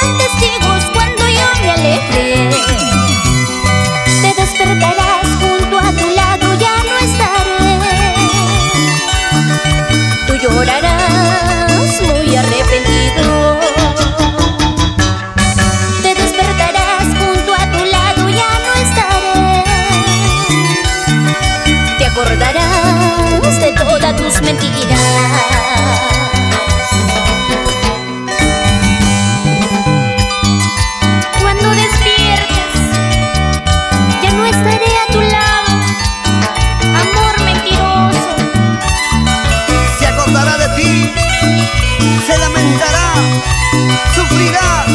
serán testigos cuando yo me aleje. Te despertarás, junto a tu lado ya no estaré. Tú llorarás muy arrepentido. Te despertarás, junto a tu lado ya no estaré. Te acordarás de todas tus mentiras. Cuando despiertes, ya no estaré a tu lado, amor mentiroso. Se acordará de ti, se lamentará, sufrirá.